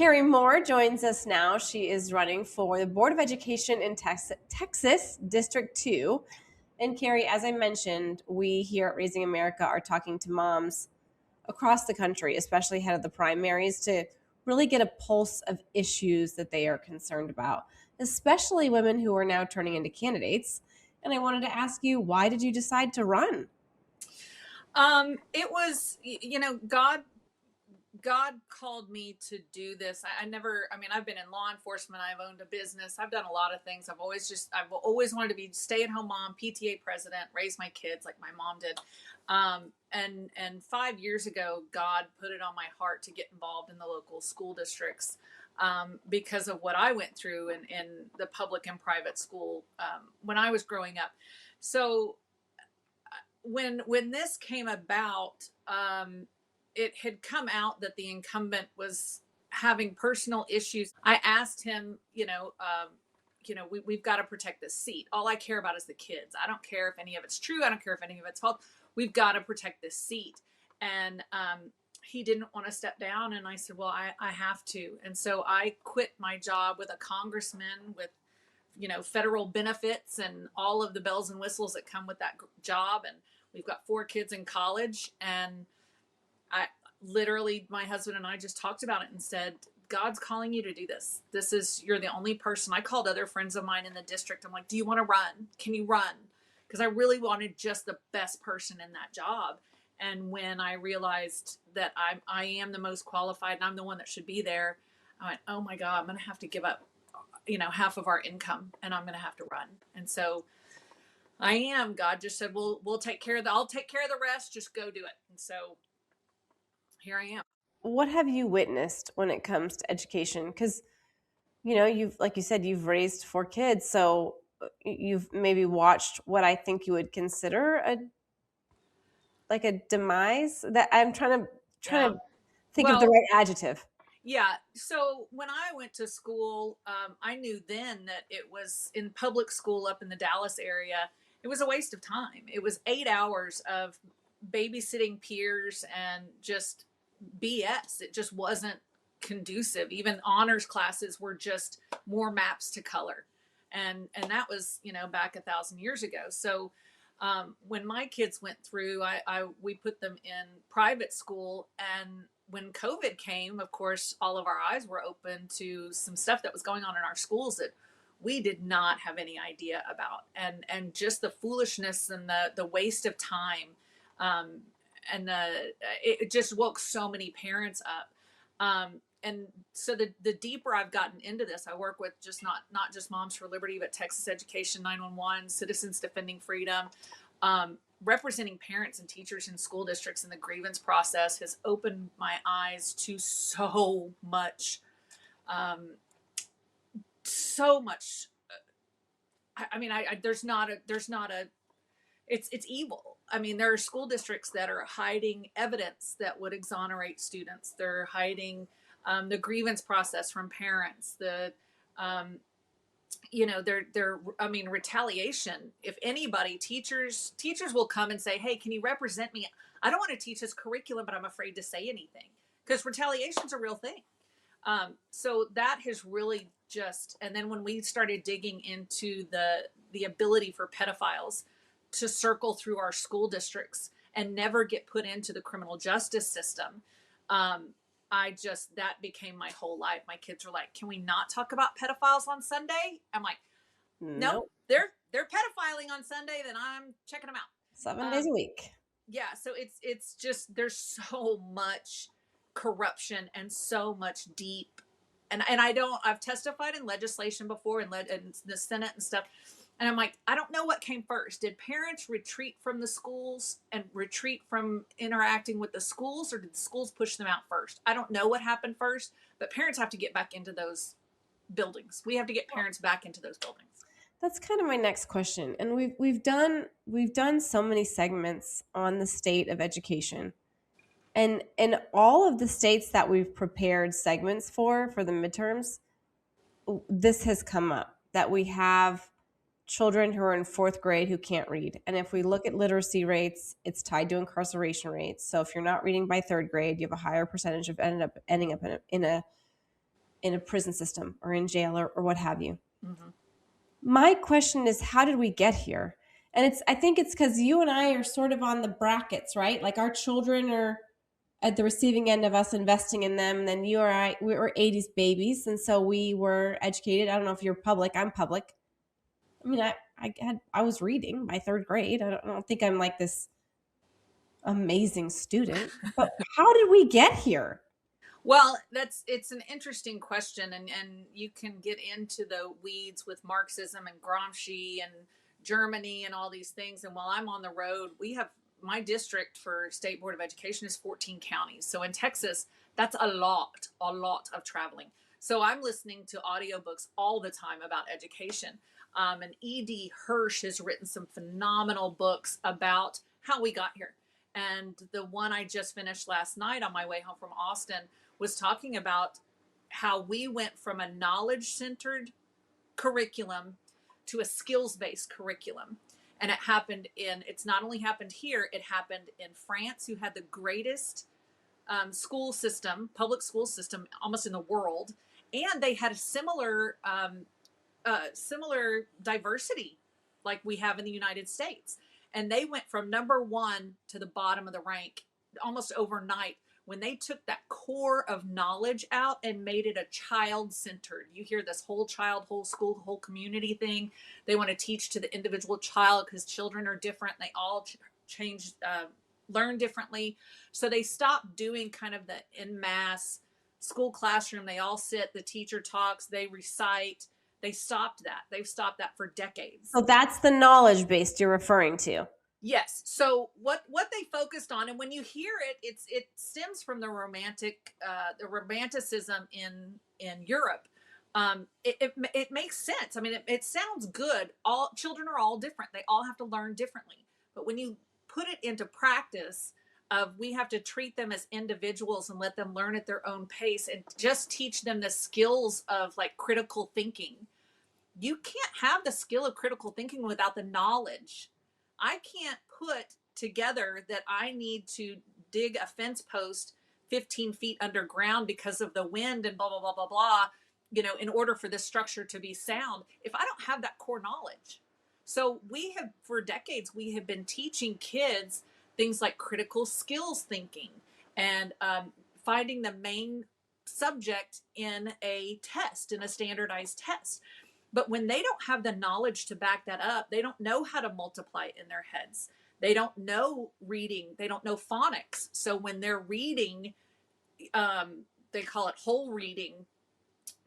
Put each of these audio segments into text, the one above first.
Carrie Moore joins us now. She is running for the Board of Education in Texas, District 2. And Carrie, as I mentioned, we here at Raising America are talking to moms across the country, especially ahead of the primaries, to really get a pulse of issues that they are concerned about, especially women who are now turning into candidates. And I wanted to ask you, why did you decide to run? It was, God called me to do this. I've been in law enforcement. I've owned a business. I've done a lot of things. I've always wanted to be stay-at-home mom, PTA president, raise my kids like my mom did. And 5 years ago, God put it on my heart to get involved in the local school districts because of what I went through in the public and private school when I was growing up. So when this came about, it had come out that the incumbent was having personal issues. I asked him, we've got to protect this seat. All I care about is the kids. I don't care if any of it's true. I don't care if any of it's false. We've got to protect this seat. And he didn't want to step down. And I said, well, I have to. And so I quit my job with a congressman with, federal benefits and all of the bells and whistles that come with that job. And we've got 4 kids in college. And my husband and I just talked about it and said, God's calling you to do this. You're the only person. I called other friends of mine in the district. I'm like, do you want to run? Can you run? Because I really wanted just the best person in that job. And when I realized that I am the most qualified and I'm the one that should be there, I went, oh my God, I'm going to have to give up, half of our income and I'm going to have to run. And so I am. God just said, we'll take care of I'll take care of the rest. Just go do it. And so here I am. What have you witnessed when it comes to education? Because, like you said, you've raised 4 kids. So you've maybe watched what I think you would consider a demise. That I'm trying to think of the right adjective. Yeah. So when I went to school, I knew then that it was in public school up in the Dallas area. It was a waste of time. It was 8 hours of babysitting peers and just BS. It just wasn't conducive. Even honors classes were just more maps to color. And that was, back 1,000 years ago. So when my kids went through, we put them in private school. And when COVID came, of course, all of our eyes were open to some stuff that was going on in our schools that we did not have any idea about. And just the foolishness and the waste of time. And it just woke so many parents up. And so the deeper I've gotten into this, I work with just not just Moms for Liberty, but Texas Education 911, Citizens Defending Freedom. Representing parents and teachers in school districts in the grievance process has opened my eyes to so much. It's evil. I mean, there are school districts that are hiding evidence that would exonerate students. They're hiding the grievance process from parents. Retaliation. If anybody, teachers will come and say, hey, can you represent me? I don't want to teach this curriculum, but I'm afraid to say anything because retaliation's a real thing. So that has really and then when we started digging into the ability for pedophiles to circle through our school districts and never get put into the criminal justice system, that became my whole life. My kids are like, can we not talk about pedophiles on Sunday? I'm like, no, they're pedophiling on Sunday, then I'm checking them out. 7 days a week. Yeah. So it's just, there's so much corruption and so much deep. And I've testified in legislation before and in the Senate and stuff. And I'm like, I don't know what came first. Did parents retreat from the schools and retreat from interacting with the schools, or did the schools push them out first? I don't know what happened first, but parents have to get back into those buildings. We have to get parents back into those buildings. That's kind of my next question. And we've done so many segments on the state of education. And in all of the states that we've prepared segments for the midterms, this has come up, that we have children who are in 4th grade who can't read. And if we look at literacy rates, it's tied to incarceration rates. So if you're not reading by 3rd grade, you have a higher percentage of ending up in a in a prison system or in jail or what have you. Mm-hmm. My question is, how did we get here? And I think it's because you and I are sort of on the brackets, right? Like our children are at the receiving end of us investing in them. And then you or I, we were 80s babies. And so we were educated. I don't know if you're public. I'm public. I mean, I was reading by third grade. I don't think I'm like this amazing student. But how did we get here? Well, it's an interesting question, and you can get into the weeds with Marxism and Gramsci and Germany and all these things. And while I'm on the road, we have my district for State Board of Education is 14 counties. So in Texas, that's a lot of traveling. So I'm listening to audiobooks all the time about education. And E.D. Hirsch has written some phenomenal books about how we got here. And the one I just finished last night on my way home from Austin was talking about how we went from a knowledge-centered curriculum to a skills-based curriculum. And it's not only happened here, it happened in France, who had the greatest public school system almost in the world. And they had a similar diversity like we have in the United States. And they went from number one to the bottom of the rank almost overnight when they took that core of knowledge out and made it a child-centered. You hear this whole child, whole school, whole community thing. They want to teach to the individual child because children are different. They all learn differently. So they stopped doing kind of the en masse school classroom. They all sit, the teacher talks, they recite. They stopped that. They've stopped that for decades. So that's the knowledge based you're referring to. Yes. So what they focused on, and when you hear it, it stems from the romanticism in Europe. It makes sense. I mean, it sounds good. All children are all different. They all have to learn differently. But when you put it into practice, we have to treat them as individuals and let them learn at their own pace, and just teach them the skills of like critical thinking. You can't have the skill of critical thinking without the knowledge. I can't put together that I need to dig a fence post 15 feet underground because of the wind and blah, blah, blah, blah, blah, in order for this structure to be sound, if I don't have that core knowledge. So for decades, we have been teaching kids things like critical skills thinking and finding the main subject in a test, in a standardized test. But when they don't have the knowledge to back that up, they don't know how to multiply it in their heads. They don't know reading. They don't know phonics. So when they're reading, they call it whole reading,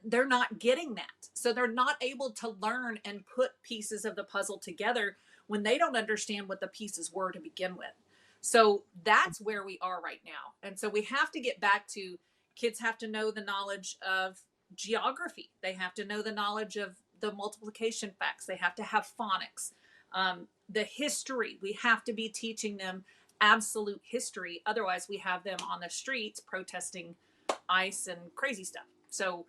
they're not getting that. So they're not able to learn and put pieces of the puzzle together when they don't understand what the pieces were to begin with. So that's where we are right now. And so we have to get back to kids have to know the knowledge of geography. They have to know the knowledge of the multiplication facts. They have to have phonics. The history, we have to be teaching them absolute history. Otherwise, we have them on the streets protesting ICE and crazy stuff. So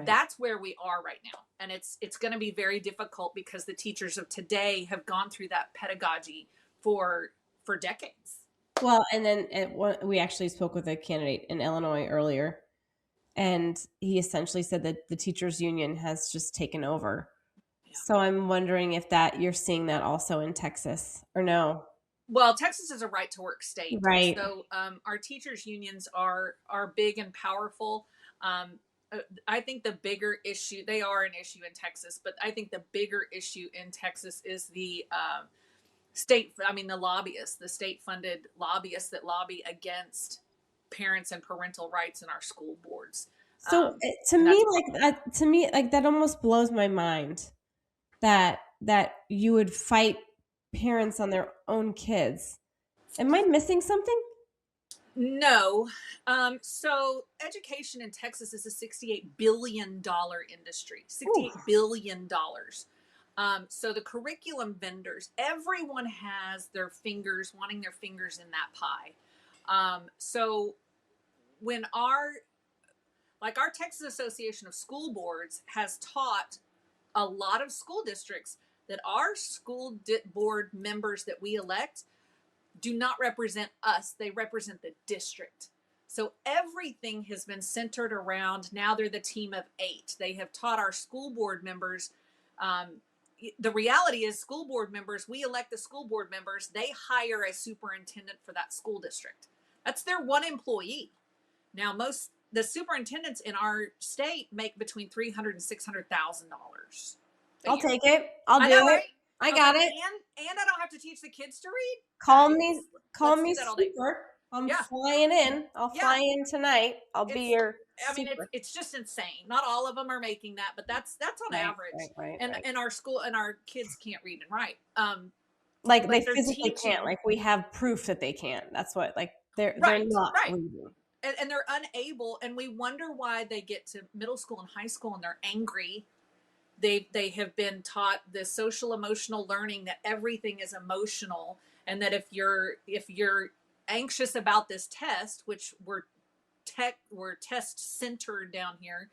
that's where we are right now. And it's going to be very difficult because the teachers of today have gone through that pedagogy for decades. Well, and then we actually spoke with a candidate in Illinois earlier, and he essentially said that the teachers union has just taken over. Yeah. So I'm wondering if you're seeing that also in Texas or no? Well, Texas is a right to work state. Right. So our teachers unions are big and powerful. I think the bigger issue, they are an issue in Texas, but I think the bigger issue in Texas is the the lobbyists, the state-funded lobbyists that lobby against parents and parental rights in our school boards. So to me, that almost blows my mind that you would fight parents on their own kids. Am I missing something? No. So education in Texas is a $68 billion industry, $68 billion. So the curriculum vendors, everyone has wanting their fingers in that pie. So when our Texas Association of School Boards has taught a lot of school districts that our school board members that we elect do not represent us. They represent the district. So everything has been centered around, now they're the team of 8. They have taught our school board members. The reality is, school board members, we elect the school board members, they hire a superintendent for that school district. That's their one employee. Now, the superintendents in our state make between $300,000 and $600,000. I'll take it. I'll do know, it. right? I got it. And I don't have to teach the kids to read. Call Let's me do that all day. super. I'm Yeah. flying in. I'll fly in tonight. I'll be your I mean, super. it's just insane. Not all of them are making that, but that's on average. Right. And our school and our kids can't read and write. Like they physically can't. Like we have proof that they can't. That's what. Like they're not reading. And they're unable. And we wonder why they get to middle school and high school and they're angry. They have been taught the social emotional learning that everything is emotional, and that if you're anxious about this test, which we're test centered down here,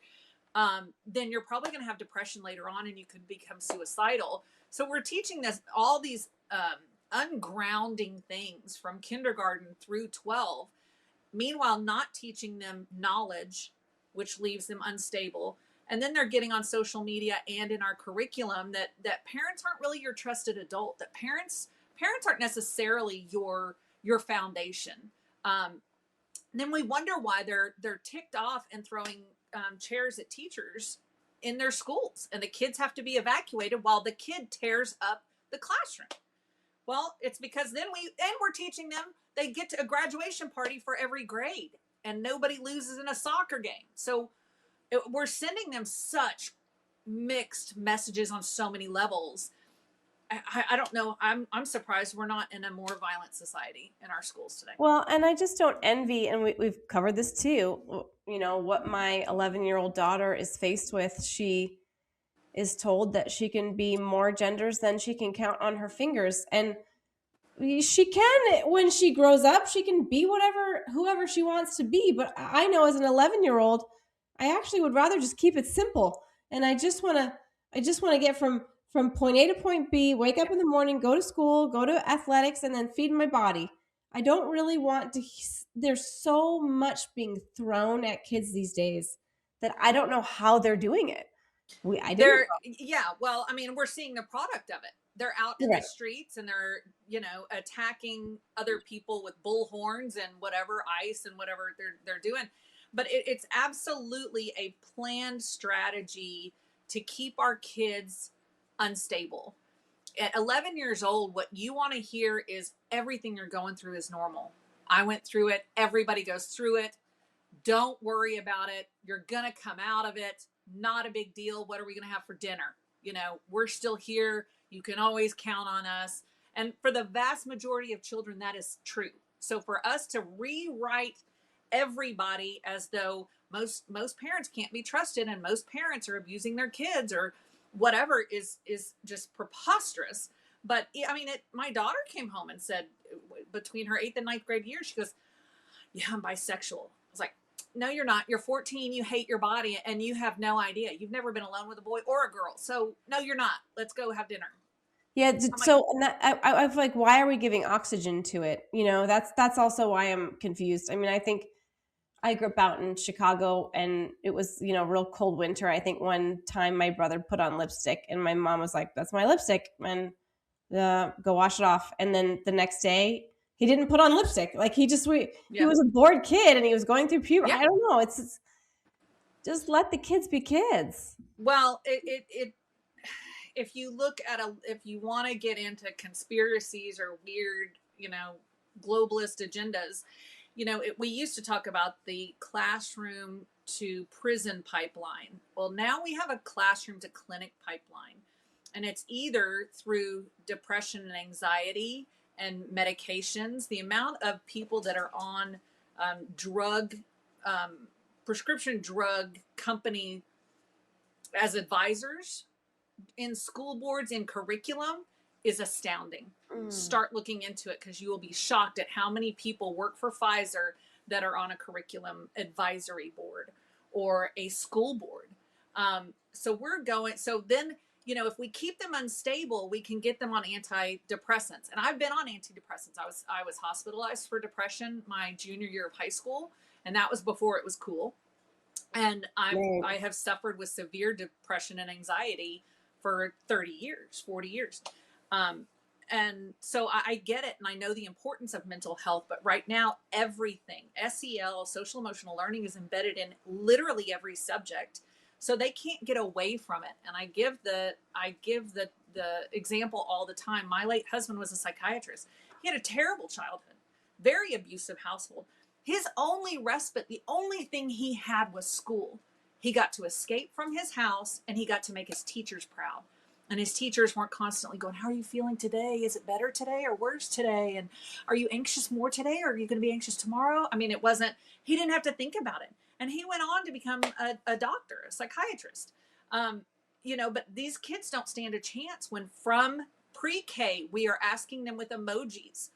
then you're probably going to have depression later on, and you could become suicidal. So we're teaching all these ungrounding things from kindergarten through 12. Meanwhile, not teaching them knowledge, which leaves them unstable. And then they're getting on social media and in our curriculum that parents aren't really your trusted adult, that parents aren't necessarily your foundation. Then we wonder why they're ticked off and throwing chairs at teachers in their schools, and the kids have to be evacuated while the kid tears up the classroom. Well, it's because then we're teaching them they get to a graduation party for every grade, and nobody loses in a soccer game. So we're sending them such mixed messages on so many levels. I don't know. I'm surprised we're not in a more violent society in our schools today. Well, and I just don't envy, and we've covered this too, you know, what my 11-year-old daughter is faced with. She is told that she can be more genders than she can count on her fingers. And she can, when she grows up, she can be whoever she wants to be. But I know as an 11-year-old, I actually would rather just keep it simple. And I just want to get from point A to point B, wake up in the morning, go to school, go to athletics, and then feed my body. I don't really want to. There's so much being thrown at kids these days that I don't know how they're doing it. Yeah. Well, I mean, we're seeing the product of it. They're out in the streets and they're, attacking other people with bullhorns and whatever, ice and whatever they're doing. But it's absolutely a planned strategy to keep our kids unstable. At 11 years old, what you want to hear is everything you're going through is normal. I went through it. Everybody goes through it. Don't worry about it. You're going to come out of it. Not a big deal. What are we going to have for dinner? We're still here. You can always count on us. And for the vast majority of children, that is true. So for us to rewrite everybody as though most parents can't be trusted and most parents are abusing their kids or whatever is just preposterous. But I mean, my daughter came home and said between her 8th and 9th grade year, she goes, yeah, I'm bisexual. I was like, no, you're not. You're 14. You hate your body and you have no idea. You've never been alone with a boy or a girl. So no, you're not. Let's go have dinner. Yeah. So I feel like, why are we giving oxygen to it? That's also why I'm confused. I mean, I think I grew up out in Chicago and it was, real cold winter. I think one time my brother put on lipstick and my mom was like, that's my lipstick, and go wash it off. And then the next day he didn't put on lipstick. Like he was a bored kid and he was going through puberty. I don't know. It's just let the kids be kids. Well, if you look at if you want to get into conspiracies or weird, globalist agendas, we used to talk about the classroom to prison pipeline. Well, now we have a classroom to clinic pipeline, and it's either through depression and anxiety and medications. The amount of people that are on prescription drug company as advisors in school boards, in curriculum, is astounding. Start looking into it because you will be shocked at how many people work for Pfizer that are on a curriculum advisory board or a school board. So then if we keep them unstable, we can get them on antidepressants. And I've been on antidepressants. I was hospitalized for depression my junior year of high school, and that was before it was cool. And Right. I have suffered with severe depression and anxiety for 30 years, 40 years. Um, and so I get it, and I know the importance of mental health. But right now, everything, SEL, social emotional learning, is embedded in literally every subject, so they can't get away from it. And I give the example all the time. My late husband was a psychiatrist. He had a terrible childhood, very abusive household. His only respite, the only thing he had, was school. He got to escape from his house, and he got to make his teachers proud. And his teachers weren't constantly going, "How are you feeling today? Is it better today or worse today? And are you anxious more today, or are you going to be anxious tomorrow?" I mean, he didn't have to think about it. And he went on to become a doctor, a psychiatrist. Um, but these kids don't stand a chance when from pre-K we are asking them with emojis,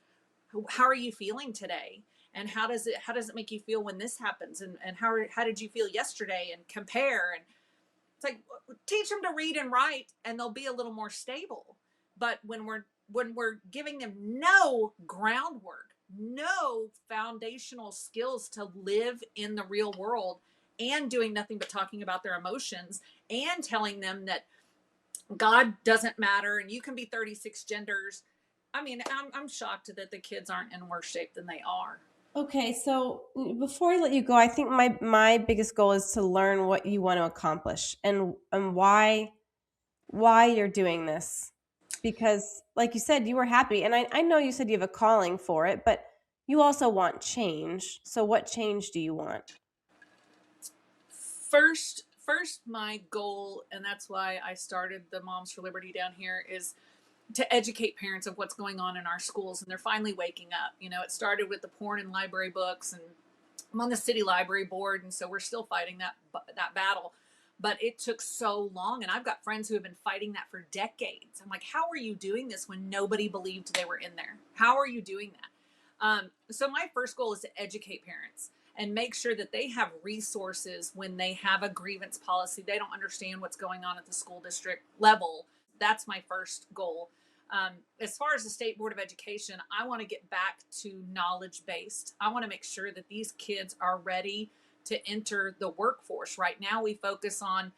"How are you feeling today? And how does it make you feel when this happens? And how did you feel yesterday?" And compare. And it's like, teach them to read and write, and they'll be a little more stable. But when we're giving them no groundwork, no foundational skills to live in the real world, and doing nothing but talking about their emotions, and telling them that God doesn't matter and you can be 36 genders. I mean, I'm shocked that the kids aren't in worse shape than they are. Okay, so before I let you go, I think my biggest goal is to learn what you want to accomplish and why you're doing this. Because like you said, you were happy, and I know you said you have a calling for it, but you also want change. So what change do you want? First, my goal, and that's why I started the Moms for Liberty down here, is to educate parents of what's going on in our schools. And they're finally waking up. It started with the porn and library books, and I'm on the city library board, and so we're still fighting that battle. But it took so long, and I've got friends who have been fighting that for decades. I'm like, how are you doing this when nobody believed they were in there? How are you doing that? So my first goal is to educate parents and make sure that they have resources when they have a grievance policy. They don't understand what's going on at the school district level. That's my first goal. As far as the State Board of Education, I want to get back to knowledge based. I want to make sure that these kids are ready to enter the workforce. Right now, we focus on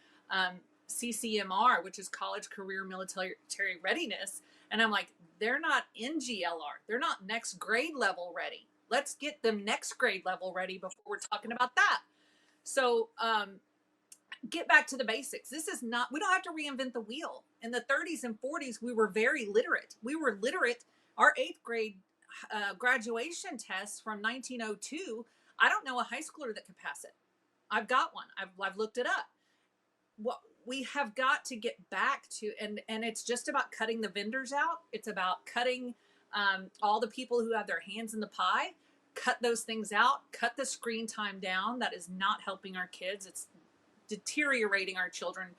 CCMR, which is College Career Military Readiness. And I'm like, they're not in GLR. They're not next grade level ready. Let's get them next grade level ready before we're talking about that. So get back to the basics. We don't have to reinvent the wheel. In the 30s and 40s, we were very literate. We were literate. Our eighth grade graduation test from 1902, I don't know a high schooler that could pass it. I've got one. I've looked it up. What we have got to get back to, and it's just about cutting the vendors out. It's about cutting all the people who have their hands in the pie. Cut those things out. Cut the screen time down. That is not helping our kids. It's deteriorating our children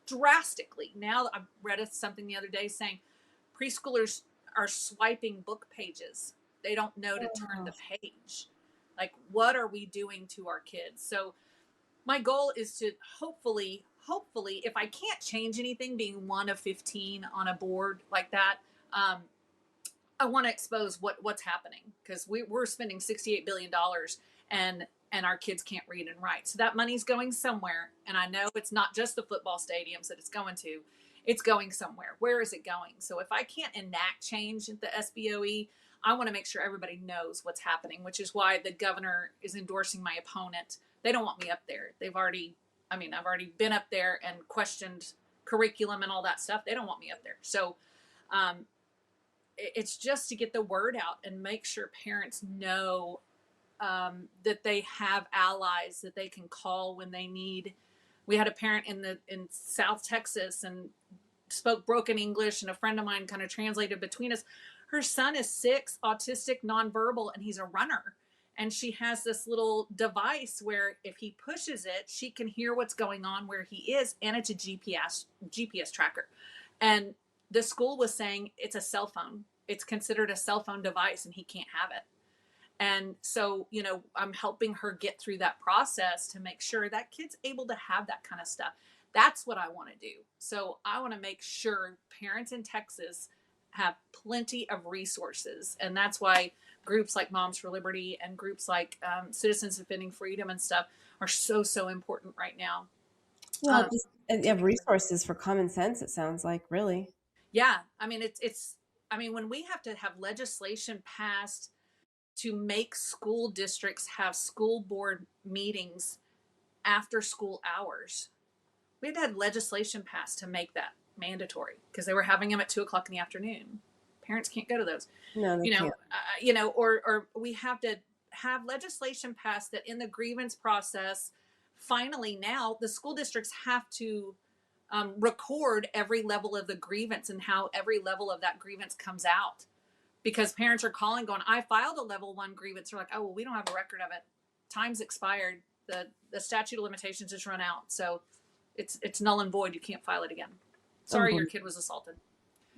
drastically. Now, I read something the other day saying preschoolers are swiping book pages. They don't know to turn the page. Like, what are we doing to our kids? So my goal is to hopefully, if I can't change anything, being one of 15 on a board like that, I want to expose what's happening, because we're spending $68 billion, and our kids can't read and write. So that money's going somewhere. And I know it's not just the football stadiums that it's going to. It's going somewhere. Where is it going? So if I can't enact change at the SBOE, I want to make sure everybody knows what's happening, which is why the governor is endorsing my opponent. They don't want me up there. I've already been up there and questioned curriculum and all that stuff. They don't want me up there. So it's just to get the word out and make sure parents know that they have allies that they can call when they need. We had a parent in South Texas and spoke broken English, and a friend of mine kind of translated between us. Her son is 6, autistic, nonverbal, and he's a runner. And she has this little device where if he pushes it, she can hear what's going on where he is, and it's a GPS tracker. And the school was saying it's a cell phone. It's considered a cell phone device, and he can't have it. And so, I'm helping her get through that process to make sure that kid's able to have that kind of stuff. That's what I want to do. So I want to make sure parents in Texas have plenty of resources. And that's why groups like Moms for Liberty and groups like Citizens Defending Freedom and stuff are so, so important right now. Well, just you have Particularly. resources for common sense, it sounds like, really. Yeah. I mean, I mean, when we have to have legislation passed to make school districts have school board meetings after school hours, we had to have legislation passed to make that mandatory because they were having them at 2 o'clock in the afternoon. Parents can't go to those, No, they can't. or we have to have legislation passed that in the grievance process, finally now the school districts have to record every level of the grievance and how every level of that grievance comes out. Because parents are calling going, I filed a level 1 grievance. They're like, oh, well, we don't have a record of it. Time's expired. The statute of limitations has run out. So it's null and void. You can't file it again. Sorry, your kid was assaulted.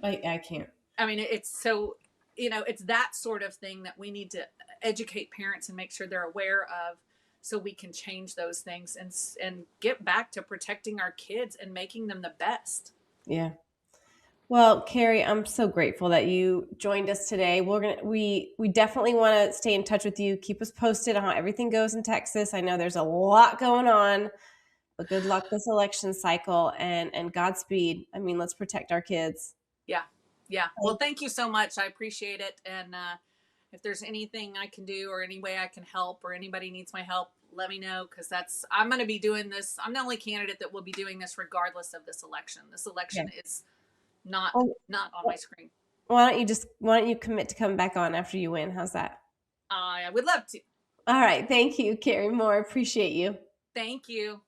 I can't. I mean, it's so, it's that sort of thing that we need to educate parents and make sure they're aware of, so we can change those things and get back to protecting our kids and making them the best. Yeah. Well, Carrie, I'm so grateful that you joined us today. We definitely want to stay in touch with you. Keep us posted on how everything goes in Texas. I know there's a lot going on, but good luck this election cycle and Godspeed. I mean, let's protect our kids. Yeah. Yeah. Well, thank you so much. I appreciate it. And if there's anything I can do or any way I can help or anybody needs my help, let me know, because I'm going to be doing this. I'm the only candidate that will be doing this regardless of this election. This election is not on my screen. Why don't you commit to come back on after you win? How's that? I would love to. All right. Thank you, Carrie Moore. Appreciate you. Thank you.